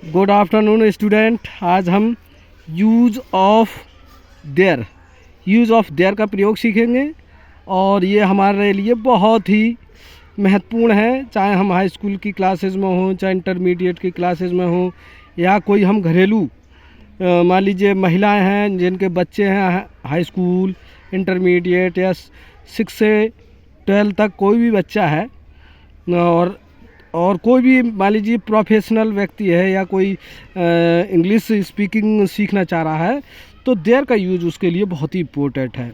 Good afternoon student. आज हम use of their का प्रयोग सीखेंगे और ये हमारे लिए बहुत ही महत्वपूर्ण है, चाहे हम हाई स्कूल की क्लासेस में हों, चाहे इंटरमीडिएट की क्लासेस में हों, या कोई हम घरेलू मान लीजिए महिलाएं हैं जिनके बच्चे हैं हाई स्कूल, इंटरमीडिएट या 6 से 12 तक कोई भी बच्चा है, और कोई भी मान लीजिए प्रोफेशनल व्यक्ति है या कोई इंग्लिश स्पीकिंग सीखना चाह रहा है, तो देयर का यूज़ उसके लिए बहुत ही इम्पोर्टेंट है।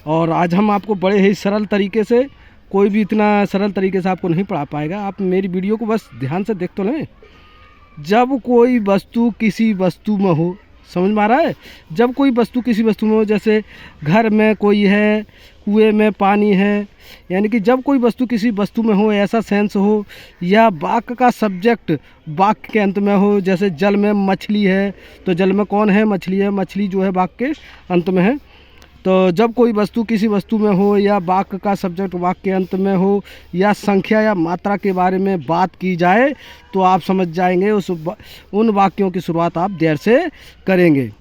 और आज हम आपको बड़े ही सरल तरीके से, कोई भी इतना सरल तरीके से आपको नहीं पढ़ा पाएगा, आप मेरी वीडियो को बस ध्यान से देख तो लें। जब कोई वस्तु किसी वस्तु में हो, समझ में आ रहा है, जब कोई वस्तु किसी वस्तु में हो, जैसे घर में कोई है, कुएं में पानी है, यानी कि जब कोई वस्तु किसी वस्तु में हो ऐसा सेंस हो, या वाक्य का सब्जेक्ट वाक्य के अंत में हो, जैसे जल में मछली है तो जल में कौन है, मछली है, मछली जो है वाक्य के अंत में है। तो जब कोई वस्तु किसी वस्तु में हो, या वाक्य का सब्जेक्ट वाक्य के अंत में हो, या संख्या या मात्रा के बारे में बात की जाए, तो आप समझ जाएंगे उन वाक्यों की शुरुआत आप देर से करेंगे।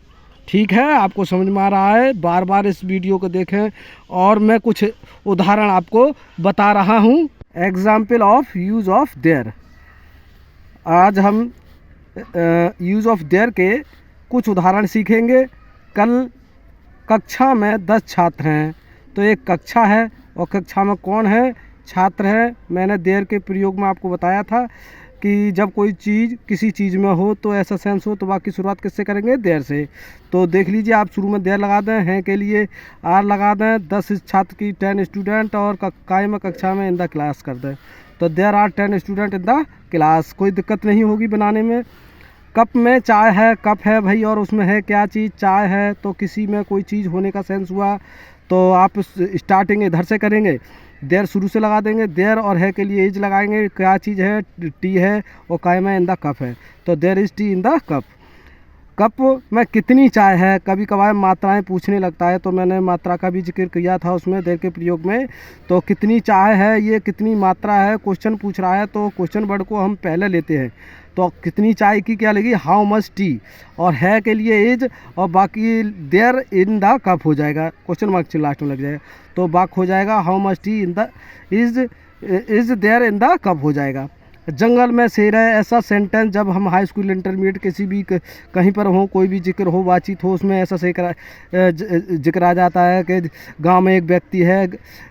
ठीक है, आपको समझ में आ रहा है? बार बार इस वीडियो को देखें और मैं कुछ उदाहरण आपको बता रहा हूँ। Example of use of their. आज हम यूज़ ऑफ देयर के कुछ उदाहरण सीखेंगे। कल कक्षा में 10 छात्र हैं, तो एक कक्षा है और कक्षा में कौन है, छात्र है। मैंने देयर के प्रयोग में आपको बताया था कि जब कोई चीज़ किसी चीज़ में हो तो ऐसा सेंस हो, तो वाक्य की शुरुआत किससे करेंगे, देयर से। तो देख लीजिए, आप शुरू में देयर लगा दें, हैं के लिए आर लगा दें, 10 छात्र की 10 स्टूडेंट, और कायम कक्षा में इन द क्लास कर दें, तो there are 10 student in the class. कोई दिक्कत नहीं होगी बनाने में। कप में चाय है, कप है भाई, और उसमें है क्या चीज़, चाय है, तो किसी में कोई चीज़ होने का सेंस हुआ, तो आप स्टार्टिंग इधर से करेंगे, देयर शुरू से लगा देंगे, देयर और है के लिए इज लगाएंगे, क्या चीज़ है, टी है, और कायम इन द कप है, तो there is tea in the cup. Cup में कितनी चाय है, कभी कभार मात्राएं पूछने लगता है, तो मैंने मात्रा का भी जिक्र किया था उसमें देर के प्रयोग में। तो कितनी चाय है, ये कितनी मात्रा है, क्वेश्चन पूछ रहा है, तो क्वेश्चन वर्ड को हम पहले लेते हैं, तो कितनी चाय की क्या लगी, हाउ मच टी, और है के लिए इज, और बाकी देयर इन द कप हो जाएगा, क्वेश्चन मार्क लास्ट में लग जाएगा, तो वाक्य हो जाएगा how much tea in the is there in the cup हो जाएगा। जंगल में शेर है, ऐसा सेंटेंस जब हम हाई स्कूल इंटरमीडिएट किसी भी कहीं पर हो, कोई भी जिक्र हो, बातचीत हो, उसमें ऐसा जिक्र आ जाता है कि गांव में एक व्यक्ति है,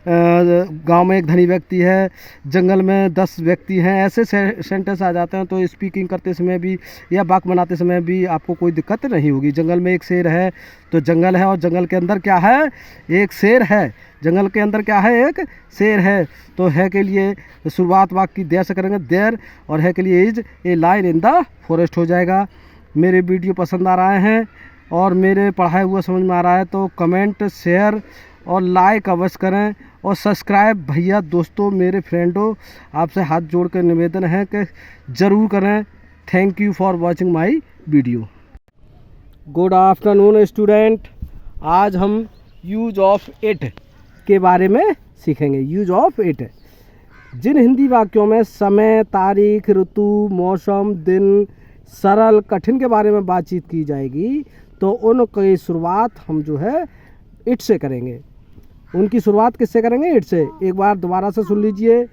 गांव में एक धनी व्यक्ति है, जंगल में 10 व्यक्ति हैं, ऐसे सेंटेंस आ जाते हैं। तो स्पीकिंग करते समय भी या वाक्य बनाते समय भी आपको कोई दिक्कत नहीं होगी। जंगल में एक शेर है, तो जंगल है, और जंगल के अंदर क्या है, एक शेर है, जंगल के अंदर क्या है, एक शेर है, तो है के लिए शुरुआत वाक्य की देयर से करेंगे, देयर, और है के लिए is a line in the forest हो जाएगा। मेरे वीडियो पसंद आ रहे हैं और मेरे पढ़ाया हुआ समझ में आ रहा है, तो कमेंट, शेयर और लाइक अवश्य करें, और सब्सक्राइब भैया दोस्तों, मेरे फ्रेंडों, आपसे हाथ जोड़ कर निवेदन है कि ज़रूर करें। Thank you for watching my video. Good afternoon student. आज हम यूज ऑफ इट के बारे में सीखेंगे। Use of it. जिन हिंदी वाक्यों में समय, तारीख, ऋतु, मौसम, दिन, सरल, कठिन के बारे में बातचीत की जाएगी, तो उनकी शुरुआत हम जो है इट से करेंगे। उनकी शुरुआत किससे करेंगे, इट से। एक बार दोबारा से सुन लीजिए।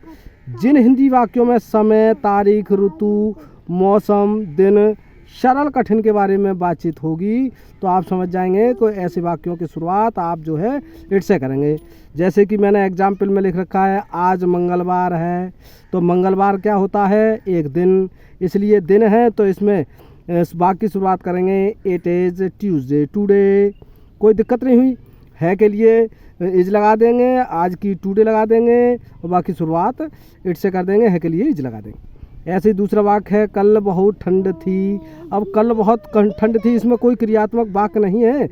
जिन हिंदी वाक्यों में समय, तारीख, ऋतु, मौसम, दिन, सरल, कठिन के बारे में बातचीत होगी, तो आप समझ जाएंगे कि ऐसे वाक्यों की शुरुआत आप जो है इट से करेंगे। जैसे कि मैंने एग्जाम्पल में लिख रखा है, आज मंगलवार है, तो मंगलवार क्या होता है, एक दिन, इसलिए दिन है, तो इसमें इस वाक्य की शुरुआत करेंगे, इट इज़ ट्यूसडे, टुडे। कोई दिक्कत नहीं हुई। है के लिए इज लगा देंगे, आज की टुडे लगा देंगे, और बाकी शुरुआत इट से कर देंगे, है के लिए इज लगा देंगे। ऐसे ही दूसरा वाक्य है, कल बहुत ठंड थी। अब कल बहुत ठंड थी, इसमें कोई क्रियात्मक वाक्य नहीं है,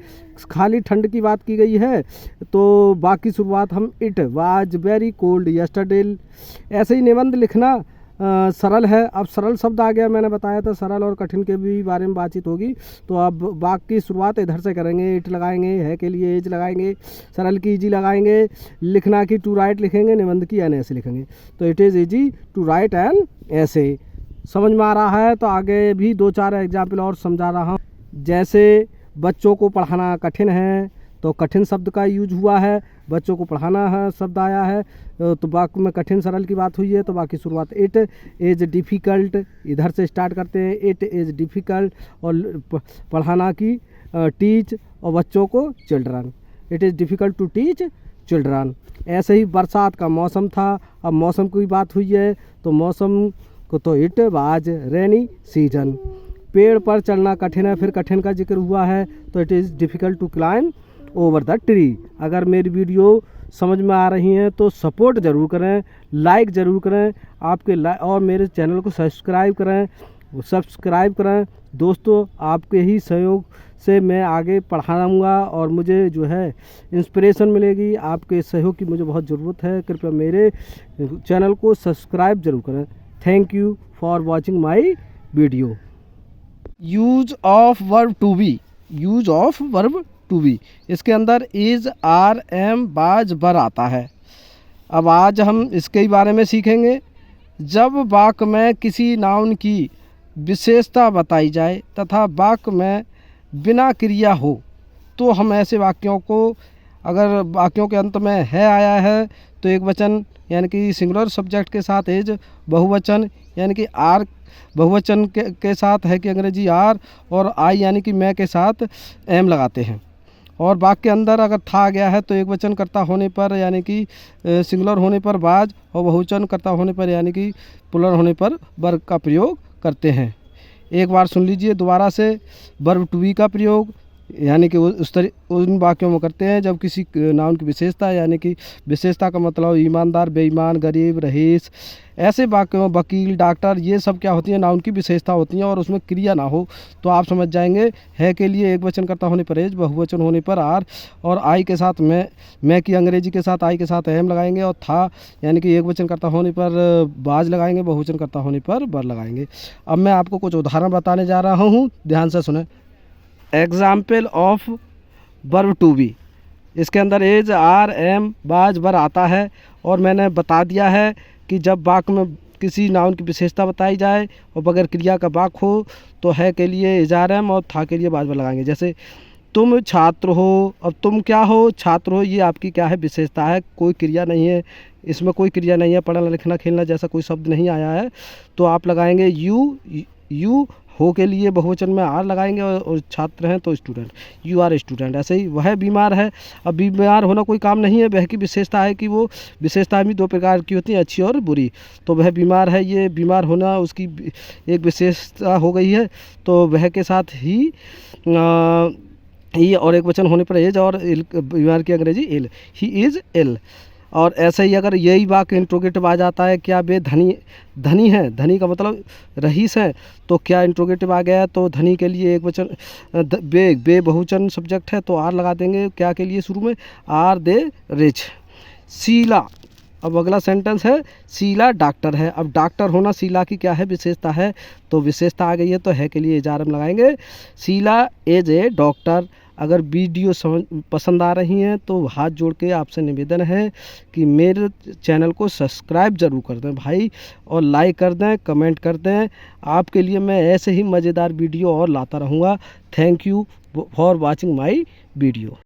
खाली ठंड की बात की गई है, तो बाकी शुरुआत हम it was very cold yesterday. ऐसे ही निबंध लिखना सरल है। अब सरल शब्द आ गया, मैंने बताया था सरल और कठिन के भी बारे में बातचीत होगी, तो अब वाक्य की शुरुआत इधर से करेंगे, इट लगाएंगे, है के लिए एज लगाएंगे, सरल की इजी लगाएंगे, लिखना की टू राइट लिखेंगे, निबंध की एन ऐसे लिखेंगे, तो it is easy to write N ऐसे। समझ में आ रहा है तो आगे भी 2-4 एग्जाम्पल और समझा रहा हूँ। जैसे बच्चों को पढ़ाना कठिन है तो कठिन शब्द का यूज हुआ है, बच्चों को पढ़ाना है शब्द आया है, तो वाक्य में कठिन सरल की बात हुई है तो बाकी शुरुआत इट इज़ डिफ़िकल्ट, इधर से स्टार्ट करते हैं। इट इज़ डिफ़िकल्ट और पढ़ाना की टीच और बच्चों को children, it is difficult to teach children. ऐसे ही बरसात का मौसम था, अब मौसम की बात हुई है तो मौसम को तो इट वाज रेनी सीजन। पेड़ पर चढ़ना कठिन है, फिर कठिन का जिक्र हुआ है तो it is difficult to climb over the tree. अगर मेरी वीडियो समझ में आ रही हैं तो सपोर्ट ज़रूर करें, लाइक ज़रूर करें, और मेरे चैनल को सब्सक्राइब करें। दोस्तों आपके ही सहयोग से मैं आगे पढ़ाऊँगा और मुझे जो है इंस्पिरेशन मिलेगी। आपके सहयोग की मुझे बहुत ज़रूरत है। कृपया मेरे चैनल को सब्सक्राइब ज़रूर करें। Thank you for watching my video. Use of verb to be, इसके अंदर इज़, आर, एम, बाज, बर आता है। अब आज हम इसके ही बारे में सीखेंगे। जब वाक्य में किसी नाउन की विशेषता बताई जाए तथा वाक्य में बिना क्रिया हो तो हम ऐसे वाक्यों को, अगर वाक्यों के अंत में है आया है तो एक वचन यानी कि सिंगुलर सब्जेक्ट के साथ इज, बहुवचन यानी कि आर बहुवचन के साथ है कि अंग्रेजी आर, और आई यानी कि मैं के साथ एम लगाते हैं। और वाक्य के अंदर अगर था गया है तो एक वचन कर्ता होने पर यानी कि सिंगुलर होने पर बाज, और बहुवचन कर्ता होने पर यानी कि प्लुरल होने पर वर्ब का प्रयोग करते हैं। एक बार सुन लीजिए दोबारा से। वर्ब टू बी का प्रयोग यानी कि उन वाक्यों में करते हैं जब किसी नाउन की विशेषता, यानी कि विशेषता का मतलब ईमानदार, बेईमान, गरीब, रईस, ऐसे वाक्यों में वकील, डॉक्टर, ये सब क्या होती है, नाउन की विशेषता होती हैं और उसमें क्रिया ना हो तो आप समझ जाएंगे। है के लिए एक वचन कर्ता होने पर एज, बहुवचन होने पर आर, और आई के साथ मैं की अंग्रेजी के साथ आई के साथ एम लगाएंगे, और था यानी कि एक वचन कर्ता होने पर बाज लगाएंगे, बहुवचन कर्ता होने पर बर लगाएंगे। अब मैं आपको कुछ उदाहरण बताने जा रहा हूँ, ध्यान से सुने। Example of verb to be, इसके अंदर एज, आर, एम, बाज, बर आता है। और मैंने बता दिया है कि जब वाक्य में किसी नाउन की विशेषता बताई जाए और बगैर क्रिया का वाक्य हो तो है के लिए एज, आर, एम, और था के लिए बाज, बर लगाएंगे। जैसे तुम छात्र हो, अब तुम क्या हो, छात्र हो, ये आपकी क्या है, विशेषता है, कोई क्रिया नहीं है, इसमें कोई क्रिया नहीं है, पढ़ना लिखना खेलना जैसा कोई शब्द नहीं आया है तो आप लगाएंगे यू हो के लिए बहुवचन में आर लगाएंगे, और छात्र हैं तो स्टूडेंट, यू आर स्टूडेंट। ऐसे ही वह बीमार है, अब बीमार होना कोई काम नहीं है, वह की विशेषता है कि वो विशेषता भी 2 प्रकार की होती हैं, अच्छी और बुरी। तो वह बीमार है, ये बीमार होना उसकी एक विशेषता हो गई है, तो वह के साथ ही और एक वचन होने पर एज, और बीमार की अंग्रेजी इल, ही इज़ इल। और ऐसे ही अगर यही वाक्य इंट्रोगेटिव आ जाता है, क्या वे धनी है, धनी का मतलब रईस है, तो क्या इंट्रोगेटिव आ गया है तो धनी के लिए एक वचन बे बहुवचन सब्जेक्ट है तो आर लगा देंगे, क्या के लिए शुरू में, आर दे रिच। शीला, अब अगला सेंटेंस है, शीला डॉक्टर है। अब डॉक्टर होना शीला की क्या है, विशेषता है, तो विशेषता आ गई है तो है के लिए एजारम लगाएंगे। Sheela as a doctor. अगर वीडियो पसंद आ रही हैं तो हाथ जोड़ के आपसे निवेदन है कि मेरे चैनल को सब्सक्राइब ज़रूर कर दें भाई, और लाइक कर दें, कमेंट कर दें। आपके लिए मैं ऐसे ही मज़ेदार वीडियो और लाता रहूँगा। Thank you for watching my video.